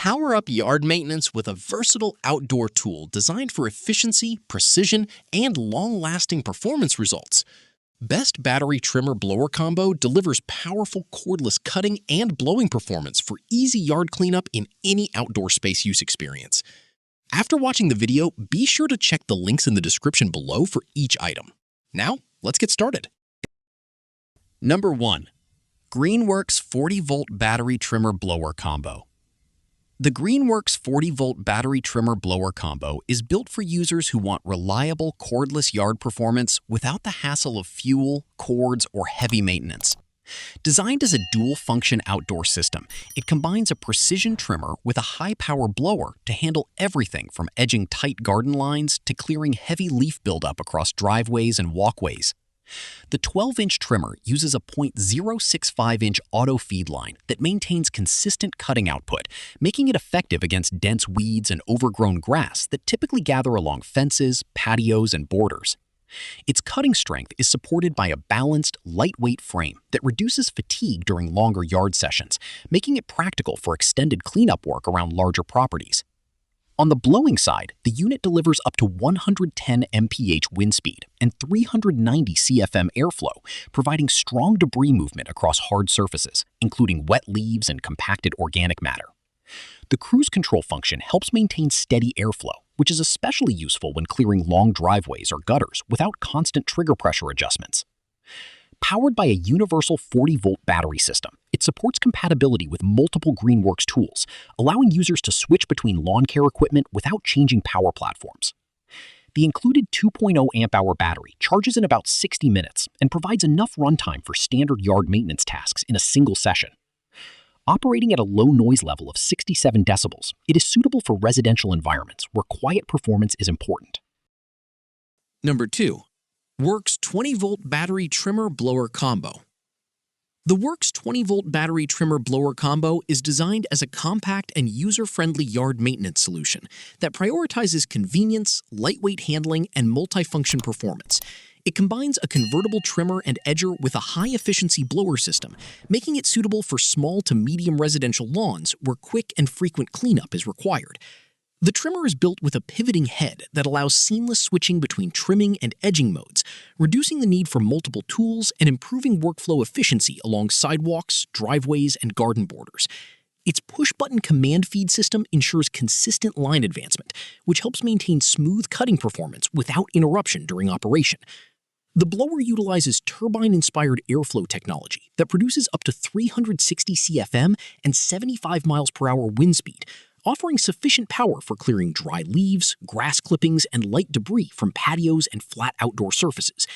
Power up yard maintenance with a versatile outdoor tool designed for efficiency, precision, and long-lasting performance results. Best Battery Trimmer Blower Combo delivers powerful cordless cutting and blowing performance for easy yard cleanup in any outdoor space use experience. After watching the video, be sure to check the links in the description below for each item. Now, let's get started. Number 1. Greenworks 40-volt Battery Trimmer Blower Combo. The Greenworks 40-volt battery trimmer blower combo is built for users who want reliable cordless yard performance without the hassle of fuel, cords, or heavy maintenance. Designed as a dual-function outdoor system, it combines a precision trimmer with a high-power blower to handle everything from edging tight garden lines to clearing heavy leaf buildup across driveways and walkways. The 12-inch trimmer uses a 0.065-inch auto feed line that maintains consistent cutting output, making it effective against dense weeds and overgrown grass that typically gather along fences, patios, and borders. Its cutting strength is supported by a balanced, lightweight frame that reduces fatigue during longer yard sessions, making it practical for extended cleanup work around larger properties. On the blowing side, the unit delivers up to 110 mph wind speed and 390 CFM airflow, providing strong debris movement across hard surfaces, including wet leaves and compacted organic matter. The cruise control function helps maintain steady airflow, which is especially useful when clearing long driveways or gutters without constant trigger pressure adjustments. Powered by a universal 40-volt battery system, it supports compatibility with multiple Greenworks tools, allowing users to switch between lawn care equipment without changing power platforms. The included 2.0 amp-hour battery charges in about 60 minutes and provides enough runtime for standard yard maintenance tasks in a single session. Operating at a low noise level of 67 decibels, it is suitable for residential environments where quiet performance is important. Number 2. Worx 20-volt Battery Trimmer Blower Combo. The Worx 20-volt Battery Trimmer Blower Combo is designed as a compact and user-friendly yard maintenance solution that prioritizes convenience, lightweight handling, and multifunction performance. It combines a convertible trimmer and edger with a high-efficiency blower system, making it suitable for small to medium residential lawns where quick and frequent cleanup is required. The trimmer is built with a pivoting head that allows seamless switching between trimming and edging modes, reducing the need for multiple tools and improving workflow efficiency along sidewalks, driveways, and garden borders. Its push-button command feed system ensures consistent line advancement, which helps maintain smooth cutting performance without interruption during operation. The blower utilizes turbine-inspired airflow technology that produces up to 360 CFM and 75 miles per hour wind speed, offering sufficient power for clearing dry leaves, grass clippings, and light debris from patios and flat outdoor surfaces.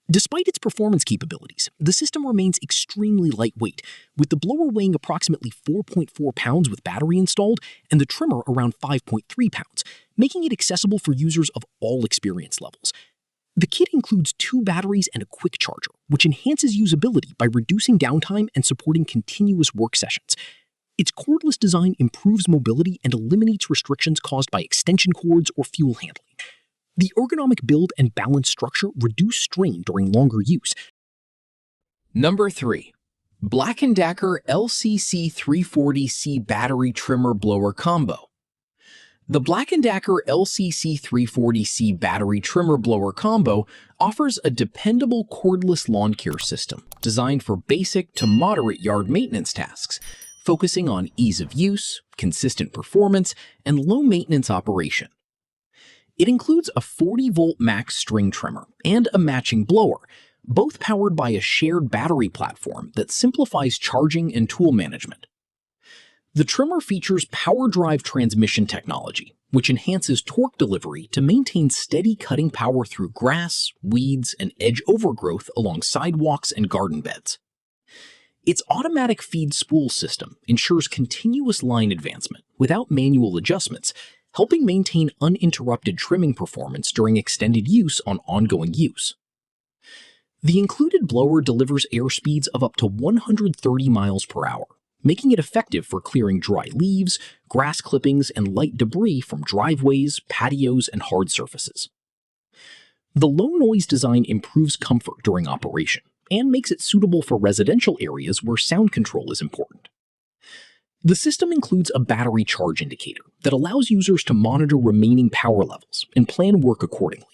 Despite its performance capabilities, the system remains extremely lightweight, with the blower weighing approximately 4.4 pounds with battery installed and the trimmer around 5.3 pounds, making it accessible for users of all experience levels. The kit includes 2 batteries and a quick charger, which enhances usability by reducing downtime and supporting continuous work sessions. Its cordless design improves mobility and eliminates restrictions caused by extension cords or fuel handling. The ergonomic build and balanced structure reduce strain during longer use. Number 3. BLACK+DECKER LCC 340C Battery Trimmer Blower Combo. The BLACK+DECKER LCC 340C Battery Trimmer Blower Combo offers a dependable cordless lawn care system designed for basic to moderate yard maintenance tasks, focusing on ease of use, consistent performance, and low-maintenance operation. It includes a 40-volt max string trimmer and a matching blower, both powered by a shared battery platform that simplifies charging and tool management. The trimmer features power drive transmission technology, which enhances torque delivery to maintain steady cutting power through grass, weeds, and edge overgrowth along sidewalks and garden beds. Its automatic feed spool system ensures continuous line advancement without manual adjustments, helping maintain uninterrupted trimming performance during extended use on ongoing use. The included blower delivers air speeds of up to 130 miles per hour, making it effective for clearing dry leaves, grass clippings, and light debris from driveways, patios, and hard surfaces. The low-noise design improves comfort during operation and makes it suitable for residential areas where sound control is important. The system includes a battery charge indicator that allows users to monitor remaining power levels and plan work accordingly.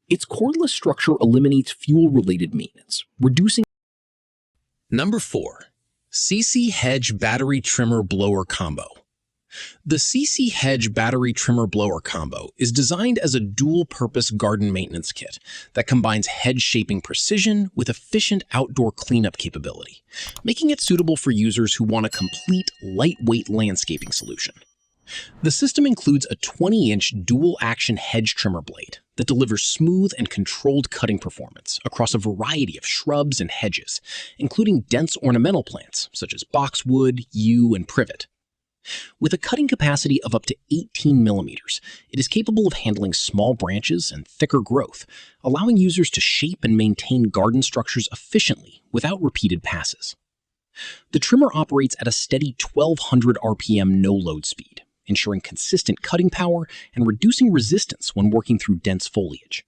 Its cordless structure eliminates fuel-related maintenance, reducing. Number 4. Seesii Hedge Battery Trimmer Blower Combo. The Seesii Hedge Battery Trimmer Blower Combo is designed as a dual-purpose garden maintenance kit that combines hedge shaping precision with efficient outdoor cleanup capability, making it suitable for users who want a complete, lightweight landscaping solution. The system includes a 20-inch dual-action hedge trimmer blade that delivers smooth and controlled cutting performance across a variety of shrubs and hedges, including dense ornamental plants such as boxwood, yew, and privet. With a cutting capacity of up to 18 millimeters, it is capable of handling small branches and thicker growth, allowing users to shape and maintain garden structures efficiently without repeated passes. The trimmer operates at a steady 1200 RPM no-load speed, ensuring consistent cutting power and reducing resistance when working through dense foliage.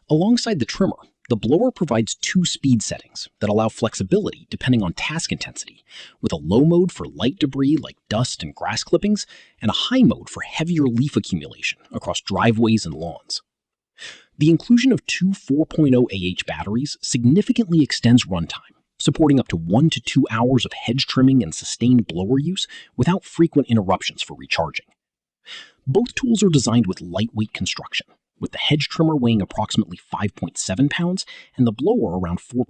Alongside the trimmer, the blower provides 2 speed settings that allow flexibility depending on task intensity, with a low mode for light debris like dust and grass clippings, and a high mode for heavier leaf accumulation across driveways and lawns. The inclusion of 2 4.0 AH batteries significantly extends runtime, supporting up to 1 to 2 hours of hedge trimming and sustained blower use without frequent interruptions for recharging. Both tools are designed with lightweight construction, with the hedge trimmer weighing approximately 5.7 pounds and the blower around 4.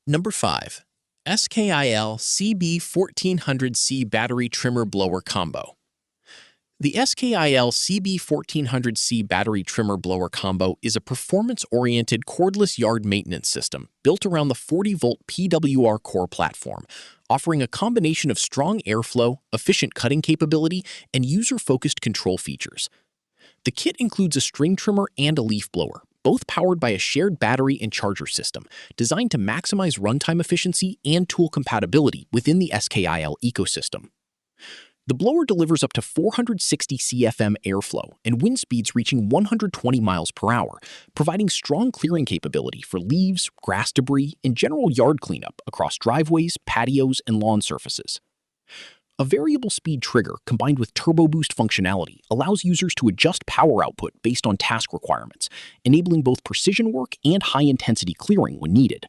Number 5. SKIL CB1400C Battery Trimmer Blower Combo. The SKIL CB1400C Battery Trimmer Blower Combo is a performance-oriented cordless yard maintenance system built around the 40-volt PWR core platform, offering a combination of strong airflow, efficient cutting capability, and user-focused control features. The kit includes a string trimmer and a leaf blower, both powered by a shared battery and charger system, designed to maximize runtime efficiency and tool compatibility within the SKIL ecosystem. The blower delivers up to 460 CFM airflow and wind speeds reaching 120 miles per hour, providing strong clearing capability for leaves, grass debris, and general yard cleanup across driveways, patios, and lawn surfaces. A variable speed trigger combined with turbo boost functionality allows users to adjust power output based on task requirements, enabling both precision work and high-intensity clearing when needed.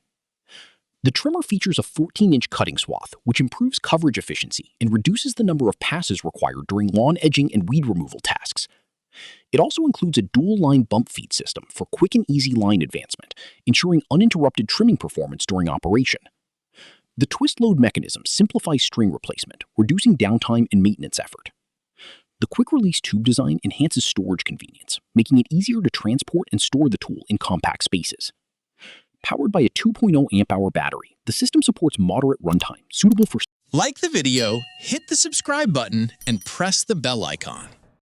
The trimmer features a 14-inch cutting swath, which improves coverage efficiency and reduces the number of passes required during lawn edging and weed removal tasks. It also includes a dual-line bump feed system for quick and easy line advancement, ensuring uninterrupted trimming performance during operation. The twist load mechanism simplifies string replacement, reducing downtime and maintenance effort. The quick-release tube design enhances storage convenience, making it easier to transport and store the tool in compact spaces. Powered by a 2.0 amp-hour battery, the system supports moderate runtime, suitable for. Like the video, hit the subscribe button, and press the bell icon.